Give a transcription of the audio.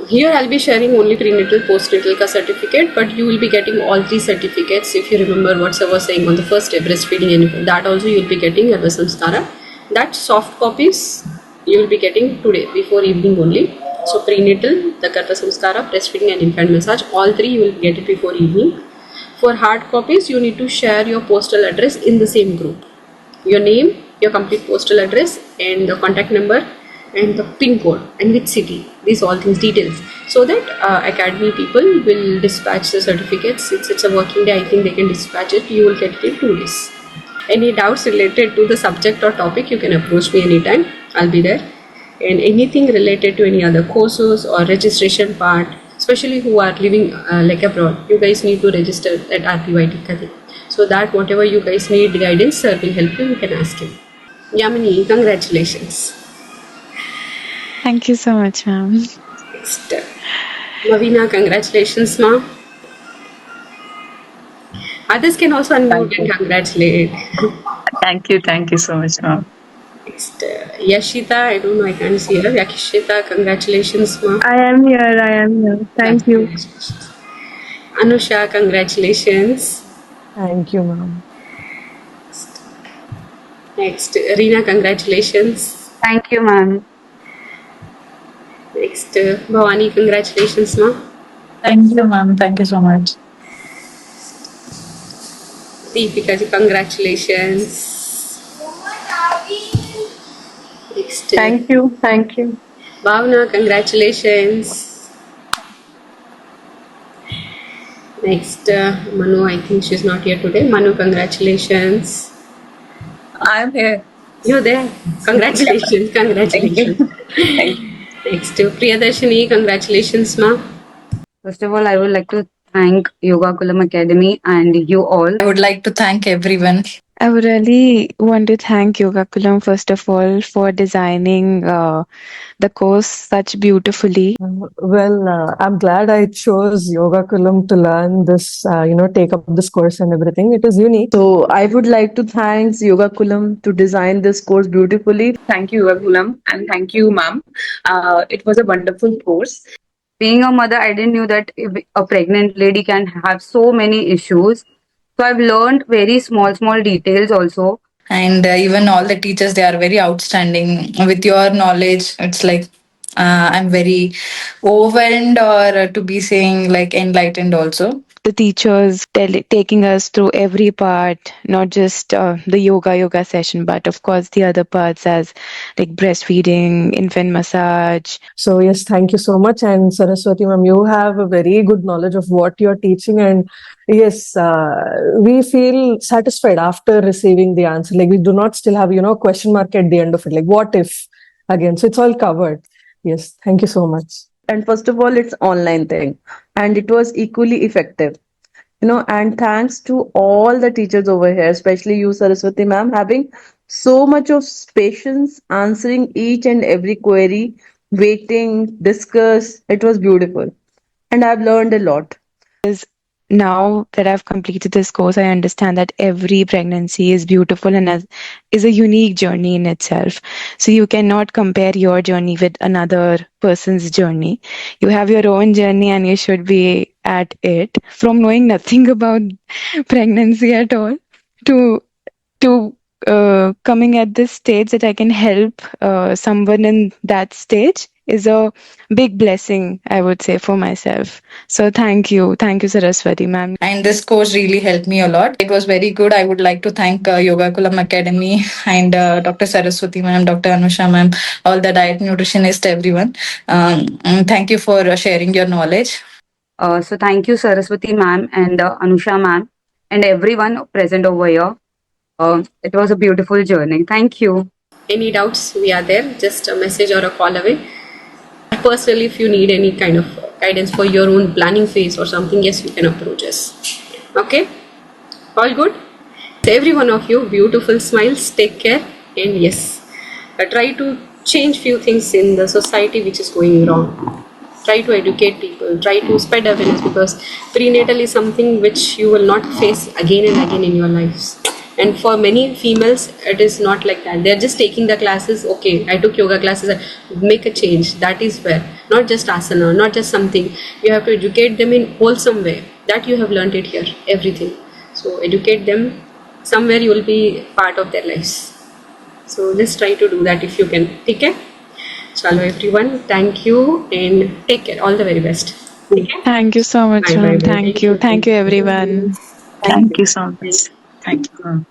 Here I'll be sharing only prenatal postnatal ka certificate, but you will be getting all three certificates. If you remember what I was saying on the first day, breastfeeding, and that also you will be getting Garva Samskara. That soft copies you will be getting today before evening only. So prenatal, the Garva Samskara, breastfeeding and infant massage, all three you will get it before evening. For hard copies, you need to share your postal address in the same group. Your name, your complete postal address, and the contact number, and the pin code, and which city. These all things details, so that academy people will dispatch the certificates. It's a working day. I think they can dispatch it. You will get it in 2 days. Any doubts related to the subject or topic, you can approach me anytime. I'll be there. And anything related to any other courses or registration part, especially who are living like abroad, you guys need to register at RPYT Kadi. So that whatever you guys need guidance, sir will help you. You can ask him. Yamini, congratulations. Thank you so much, ma'am. Next, Mavina, congratulations, ma. Others can also unmute and congratulate. Thank you so much, ma'am. Next, Yashita, I don't know, I can't see her. Yakishita, congratulations, ma. I am here. Thank you. Anusha, congratulations. Thank you, ma'am. Next, Reena, congratulations. Thank you, ma'am. Next, Bhavani, congratulations, ma. Thank you, ma'am. Thank you so much. Deepika, congratulations. Next, Thank you. Bhavna, congratulations. Next, Manu, I think she's not here today. Manu, congratulations. I'm here. You're there. Congratulations. Congratulations. Thank you. Next, Priyadarshini, congratulations, ma. First of all, I would like to thank Yoga Kulam Academy and you all. I would like to thank everyone. I would really want to thank Yoga Kulam first of all for designing the course such beautifully. I'm glad I chose Yoga Kulam to learn this, take up this course and everything. It is unique. So I would like to thank Yoga Kulam to design this course beautifully. Thank you, Yoga Kulam, and thank you, ma'am. It was a wonderful course. Being a mother, I didn't know that a pregnant lady can have so many issues. So I've learned very small details also. And even all the teachers, they are very outstanding. With your knowledge, it's like I'm very overwhelmed, or to be saying like enlightened also. The teachers taking us through every part, not just the yoga session, but of course the other parts as like breastfeeding, infant massage. So yes, thank you so much. And Saraswati ma'am, you have a very good knowledge of what you're teaching. And yes, we feel satisfied after receiving the answer. Like we do not still have, question mark at the end of it. Like what if again? So it's all covered. Yes, thank you so much. And first of all, it's online thing. And it was equally effective. And thanks to all the teachers over here, especially you, Saraswati ma'am, having so much of patience, answering each and every query, waiting, discuss. It was beautiful. And I've learned a lot. Now that I've completed this course, I understand that every pregnancy is beautiful and is a unique journey in itself. So you cannot compare your journey with another person's journey. You have your own journey and you should be at it. From knowing nothing about pregnancy at all to coming at this stage that I can help someone in that stage is a big blessing, I would say, for myself. So thank you, Saraswati ma'am. And this course really helped me a lot. It was very good. I would like to thank Yoga Kulam Academy and Dr. Saraswati ma'am, Dr. Anusha ma'am, all the diet nutritionist, everyone. And thank you for sharing your knowledge. So thank you, Saraswati ma'am and Anusha ma'am and everyone present over here. It was a beautiful journey. Thank you. Any doubts, we are there. Just a message or a call away. Personally, if you need any kind of guidance for your own planning phase or something, yes, you can approach us. Okay? All good? So every one of you, beautiful smiles, take care, and yes, try to change few things in the society which is going wrong. Try to educate people, try to spread awareness, because prenatal is something which you will not face again and again in your lives. And for many females it is not like that. They're just taking the classes. Okay, I took yoga classes, make a change. That is where, not just asana, not just something. You have to educate them in wholesome way that you have learned it here, everything. So educate them somewhere, you will be part of their lives. So just try to do that if you can. Okay, chalo everyone, thank you and take care. All the very best. Okay, Thank you so much, bye ma'am. bye. Thank you. Thank you, everyone. Thank you so much. Thank you.